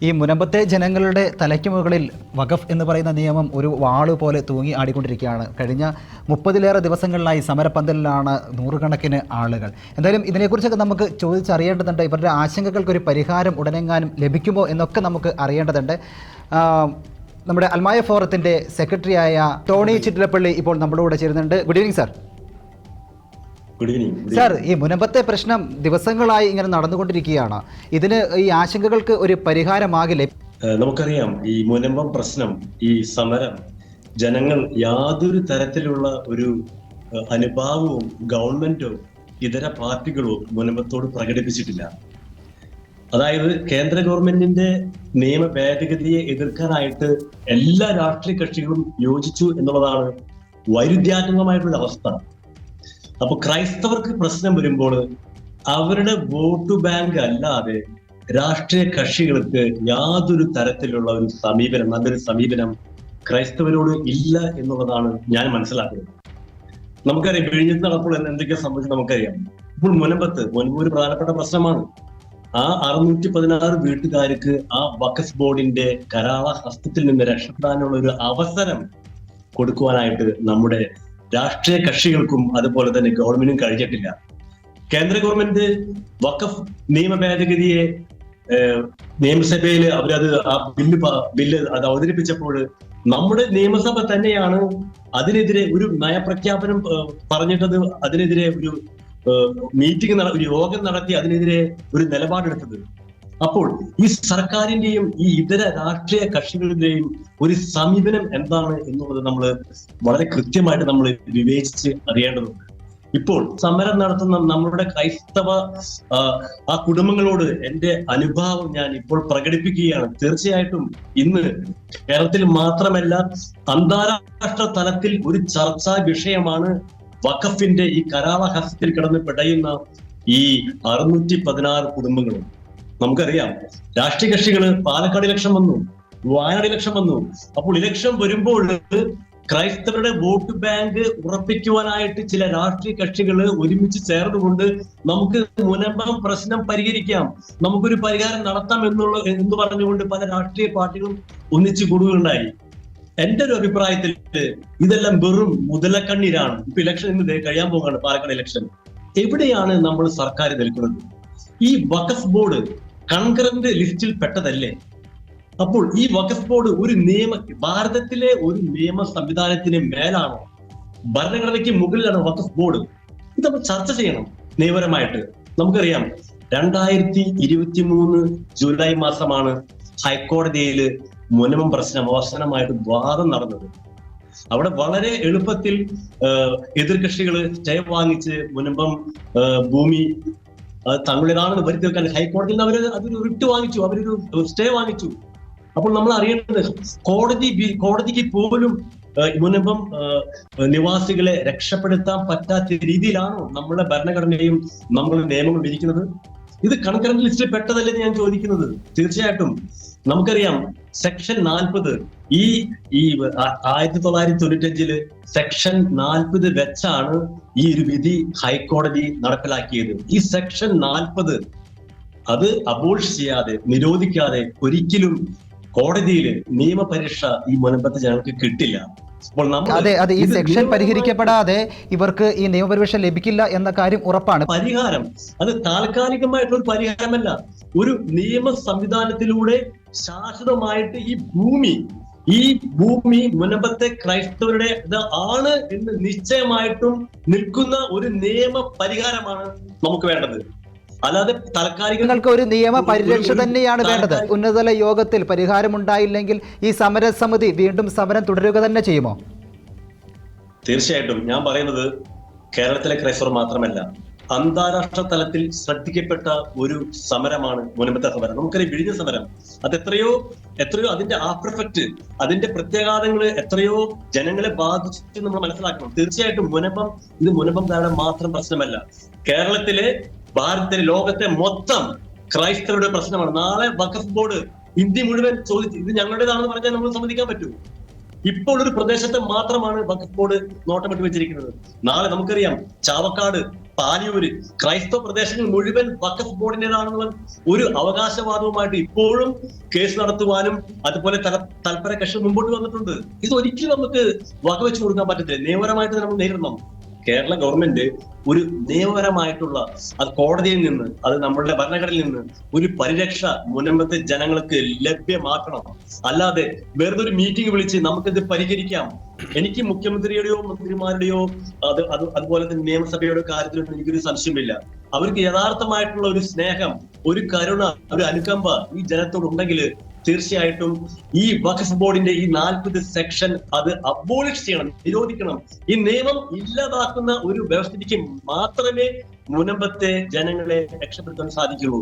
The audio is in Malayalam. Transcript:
ഈ മുനമ്പത്തെ ജനങ്ങളുടെ തലയ്ക്ക് മുകളിൽ വഖഫ് എന്ന് പറയുന്ന നിയമം ഒരു വാള് പോലെ തൂങ്ങി ആടിക്കൊണ്ടിരിക്കുകയാണ്. കഴിഞ്ഞ 30-ലേറെ ദിവസങ്ങളിലായി സമരപ്പന്തലിലാണ് നൂറുകണക്കിന് ആളുകൾ. എന്തായാലും ഇതിനെക്കുറിച്ചൊക്കെ നമുക്ക് ചോദിച്ചറിയേണ്ടതുണ്ട്. ഇവരുടെ ആശങ്കകൾക്കൊരു പരിഹാരം ഉടനെങ്ങാനും ലഭിക്കുമോ എന്നൊക്കെ നമുക്ക് അറിയേണ്ടതുണ്ട്. നമ്മുടെ അൽമായ ഫോറത്തിൻ്റെ സെക്രട്ടറിയായ ടോണി ചിറ്റിലപ്പള്ളി ഇപ്പോൾ നമ്മുടെ കൂടെ ചേരുന്നുണ്ട്. Good evening sir. സാർ, ഈ മുനമ്പത്തെ പ്രശ്നം ദിവസങ്ങളായി ഇങ്ങനെ നടന്നുകൊണ്ടിരിക്കുകയാണ്. ഇതിന് ഈ ആശങ്കകൾക്ക് ഒരു പരിഹാരമാകില്ലേ? നമുക്കറിയാം, ഈ മുനമ്പം പ്രശ്നം, ഈ സമരം, ജനങ്ങൾ യാതൊരു തരത്തിലുള്ള ഒരു അനുഭാവവും ഗവൺമെന്റോ ഇതര പാർട്ടികളോ മുനമ്പത്തോട് പ്രകടിപ്പിച്ചിട്ടില്ല. അതായത് കേന്ദ്ര ഗവൺമെന്റിന്റെ നിയമ ഭേദഗതിയെ എതിർക്കാനായിട്ട് എല്ലാ രാഷ്ട്രീയ കക്ഷികളും യോജിച്ചു എന്നുള്ളതാണ് വൈരുദ്ധ്യാത്മകമായിട്ടുള്ള അവസ്ഥ. അപ്പൊ ക്രൈസ്തവർക്ക് പ്രശ്നം വരുമ്പോൾ അവരുടെ വോട്ട് ബാങ്ക് അല്ലാതെ രാഷ്ട്രീയ കക്ഷികൾക്ക് യാതൊരു തരത്തിലുള്ള ഒരു സമീപനം, നല്ലൊരു സമീപനം ക്രൈസ്തവരോട് ഇല്ല എന്നുള്ളതാണ് ഞാൻ മനസ്സിലാക്കുന്നത്. നമുക്കറിയാം, വിഴിഞ്ഞത്ത് നടപ്പോൾ എന്തൊക്കെ സംഭവിച്ചു നമുക്കറിയാം. ഇപ്പോൾ മുൻപ് ഒരു പ്രധാനപ്പെട്ട പ്രശ്നമാണ്. ആ 616 വീട്ടുകാർക്ക് ആ വഖഫ് ബോർഡിന്റെ കരാള ഹസ്തത്തിൽ നിന്ന് രക്ഷപ്പെടാനുള്ള ഒരു അവസരം കൊടുക്കുവാനായിട്ട് നമ്മുടെ രാഷ്ട്രീയ കക്ഷികൾക്കും അതുപോലെ തന്നെ ഗവൺമെന്റിനും കഴിഞ്ഞിട്ടില്ല. കേന്ദ്ര ഗവൺമെന്റ് വഖഫ് നിയമ ഭേദഗതിയെ നിയമസഭയിൽ അവരത് ആ ബില്ല് അത് അവതരിപ്പിച്ചപ്പോൾ നമ്മുടെ നിയമസഭ തന്നെയാണ് അതിനെതിരെ ഒരു നയപ്രഖ്യാപനം പറഞ്ഞിട്ടത്, അതിനെതിരെ ഒരു മീറ്റിംഗ്, ഒരു യോഗം നടത്തി അതിനെതിരെ ഒരു നിലപാടെടുത്തത്. അപ്പോൾ ഈ സർക്കാരിന്റെയും ഈ ഇതര രാഷ്ട്രീയ കക്ഷികളുടെയും ഒരു സമീപനം എന്താണ് എന്നുള്ളത് നമ്മൾ വളരെ കൃത്യമായിട്ട് നമ്മൾ വിവേചിച്ച് അറിയേണ്ടതുണ്ട്. ഇപ്പോൾ സമരം നടത്തുന്ന നമ്മുടെ ക്രൈസ്തവ ആ കുടുംബങ്ങളോട് എന്റെ അനുഭാവം ഞാൻ ഇപ്പോൾ പ്രകടിപ്പിക്കുകയാണ്. തീർച്ചയായിട്ടും ഇന്ന് കേരളത്തിൽ മാത്രമല്ല, അന്താരാഷ്ട്ര തലത്തിൽ ഒരു ചർച്ചാ വിഷയമാണ് വഖഫിന്റെ ഈ കരാളഹസ്തത്തിൽ കിടന്ന് പിടയുന്ന ഈ 616 കുടുംബങ്ങളും. നമുക്കറിയാം, രാഷ്ട്രീയ കക്ഷികള് പാലക്കാട് ഇലക്ഷൻ വന്നു, വയനാട് ഇലക്ഷൻ വന്നു. അപ്പോൾ ഇലക്ഷൻ വരുമ്പോൾ ക്രൈസ്തവരുടെ വോട്ട് ബാങ്ക് ഉറപ്പിക്കുവാനായിട്ട് ചില രാഷ്ട്രീയ കക്ഷികള് ഒരുമിച്ച് ചേർന്നുകൊണ്ട് നമുക്ക് മുനമ്പം പ്രശ്നം പരിഹരിക്കാം, നമുക്കൊരു പരിഹാരം നടത്താം എന്ന് പറഞ്ഞുകൊണ്ട് പല രാഷ്ട്രീയ പാർട്ടികളും ഒന്നിച്ചു കൂടുകയുണ്ടായി. എന്റെ ഒരു അഭിപ്രായത്തിൽ ഇതെല്ലാം വെറും മുതലക്കണ്ണീരാണ്. ഇപ്പൊ ഇലക്ഷൻ ഇന്ന് കഴിയാൻ പോകാണ്, പാലക്കാട് ഇലക്ഷൻ. എവിടെയാണ് നമ്മൾ സർക്കാർ നിൽക്കുന്നത്? ഈ വഖഫ് ബോർഡ് കൺകറന്റ് ലിസ്റ്റിൽ പെട്ടതല്ലേ? അപ്പോൾ ഈ വഖഫ് ബോർഡ് ഒരു ഭാരതത്തിലെ ഒരു നിയമ സംവിധാനത്തിന് മേലാണോ? ഭരണഘടനയ്ക്ക് മുകളിലാണ് വഖഫ് ബോർഡ്. ഇത് നമ്മൾ ചർച്ച ചെയ്യണം നിയമപരമായിട്ട്. നമുക്കറിയാം, 2023 ജൂലൈ മാസമാണ് ഹൈക്കോടതിയിൽ മുനമ്പം പ്രശ്നം അവസാനമായിട്ട് വാദം നടന്നത്. അവിടെ വളരെ എളുപ്പത്തിൽ എതിർകക്ഷികൾ സ്റ്റേ വാങ്ങിച്ച് മുനമ്പം ഭൂമി തങ്ങളുടേതാണെന്ന് വരുത്തി വെക്കാൻ ഹൈക്കോടതിയിൽ നിന്ന് അതൊരു റിട്ട് വാങ്ങിച്ചു, അവരൊരു സ്റ്റേ വാങ്ങിച്ചു. അപ്പോൾ നമ്മൾ അറിയേണ്ടത്, കോടതിക്ക് പോലും മുനമ്പം നിവാസികളെ രക്ഷപ്പെടുത്താൻ പറ്റാത്ത രീതിയിലാണോ നമ്മുടെ ഭരണഘടനയും നമ്മുടെ നിയമങ്ങളും ഇരിക്കുന്നത്? ഇത് കൺകറന്റ് ലിസ്റ്റിൽ പെട്ടതല്ലേ ഞാൻ ചോദിക്കുന്നത്. തീർച്ചയായിട്ടും നമുക്കറിയാം, സെക്ഷൻ 40 ഈ 1995 സെക്ഷൻ 40 വെച്ചാണ് ഈ ഒരു വിധി ഹൈക്കോടതി നടപ്പിലാക്കിയത്. ഈ സെക്ഷൻ 40 അത് അബോളിഷ് ചെയ്യാതെ, നിരോധിക്കാതെ ഒരിക്കലും കോടതിയിൽ നിയമപരീക്ഷ ഈ മുനമ്പത്തെ ജനങ്ങൾക്ക് കിട്ടില്ല. അതെ, ഈ സെക്ഷൻ പരിഹരിക്കപ്പെടാതെ ഇവർക്ക് ഈ നിയമപരിരക്ഷ ലഭിക്കില്ല എന്ന കാര്യം ഉറപ്പാണ്. പരിഹാരം അത് താൽക്കാലികമായിട്ടുള്ള ഒരു പരിഹാരമല്ല. ഒരു നിയമ സംവിധാനത്തിലൂടെ ശാശ്വതമായിട്ട് ഈ ഭൂമി മുനമ്പത്തെ ക്രൈസ്തവരുടെ ആണ് എന്ന് നിശ്ചയമായിട്ടും നിൽക്കുന്ന ഒരു നിയമ പരിഹാരമാണ് നമുക്ക് വേണ്ടത്. അല്ലാതെ താൽക്കാലികങ്ങൾക്ക് ഒരു നിയമ പരിരക്ഷ തന്നെയാണ് വേണ്ടത്. ഉന്നതതല യോഗത്തിൽ പരിഹാരമുണ്ടായില്ലെങ്കിൽ ഈ സമരസമിതി വീണ്ടും സമരം തുടരുക തന്നെ ചെയ്യുമോ? തീർച്ചയായിട്ടും. ഞാൻ പറയുന്നത്, കേരളത്തിലെ ക്രൈസ്തവർ മാത്രമല്ല, അന്താരാഷ്ട്ര തലത്തിൽ ശ്രദ്ധിക്കപ്പെട്ട ഒരു സമരമാണ് മുനമ്പത്തെ സമരം. നമുക്കറിയാം, വിഴിഞ്ഞ സമരം അത് എത്രയോ അതിന്റെ ആഫ്റ്റർ എഫക്റ്റ്, അതിന്റെ പ്രത്യാഘാതങ്ങൾ എത്രയോ ജനങ്ങളെ ബാധിച്ചു നമ്മൾ മനസ്സിലാക്കണം. തീർച്ചയായിട്ടും ഇത് മുനമ്പംകാരുടെ മാത്രം പ്രശ്നമല്ല. കേരളത്തിലെ, ഭാരതത്തിലെ, ലോകത്തെ മൊത്തം ക്രൈസ്തവരുടെ പ്രശ്നമാണ്. നാളെ വഖഫ് ബോർഡ് ഇന്ത്യ മുഴുവൻ ചോദിച്ചു ഇത് ഞങ്ങളുടേതാണെന്ന് പറഞ്ഞാൽ നമ്മൾ സമ്മതിക്കാൻ പറ്റൂ? ഇപ്പോൾ ഒരു പ്രദേശത്തെ മാത്രമാണ് വഖഫ് ബോർഡ് നോട്ടമിട്ട് വെച്ചിരിക്കുന്നത്. നാളെ നമുക്കറിയാം, ചാവക്കാട് പാലിയൂര് ക്രൈസ്തവ പ്രദേശങ്ങൾ മുഴുവൻ വഖഫ് ബോർഡിന്റേതാണെന്നുള്ള ഒരു അവകാശവാദവുമായിട്ട് ഇപ്പോഴും കേസ് നടത്തുവാനും അതുപോലെ തൽപര കക്ഷി മുമ്പോട്ട് വന്നിട്ടുണ്ട്. ഇത് ഒരിക്കലും നമുക്ക് വകവെച്ചു കൊടുക്കാൻ പറ്റത്തില്ല. നിയമപരമായിട്ട് നമ്മൾ നേരിടണം. കേരള ഗവൺമെന്റ് ഒരു നിയമപരമായിട്ടുള്ള അത് കോടതിയിൽ നിന്ന്, അത് നമ്മളുടെ ഭരണഘടനയിൽ നിന്ന് ഒരു പരിരക്ഷ മുനമ്പത്തെ ജനങ്ങൾക്ക് ലഭ്യമാക്കണം. അല്ലാതെ വെറുതെ ഒരു മീറ്റിംഗ് വിളിച്ച് നമുക്കിത് പരിഹരിക്കാം, എനിക്ക് മുഖ്യമന്ത്രിയുടെയോ മന്ത്രിമാരുടെയോ അതുപോലെ തന്നെ നിയമസഭയുടെ കാര്യത്തിലൊന്നും എനിക്കൊരു സംശയമില്ല. അവർക്ക് യഥാർത്ഥമായിട്ടുള്ള ഒരു സ്നേഹം, ഒരു കരുണ, ഒരു അനുകമ്പ ഈ ജനത്തോടുണ്ടെങ്കിൽ തീർച്ചയായിട്ടും ഈ വഖഫ് ബോർഡിന്റെ ഈ 40 സെക്ഷൻ അത് അബോളിഷ് ചെയ്യണം, നിരോധിക്കണം. ഈ നിയമം ഇല്ലാതാക്കുന്ന ഒരു വ്യവസ്ഥയ്ക്ക് മാത്രമേ മുനമ്പത്തെ ജനങ്ങളെ രക്ഷപ്പെടുത്താൻ സാധിക്കുള്ളൂ.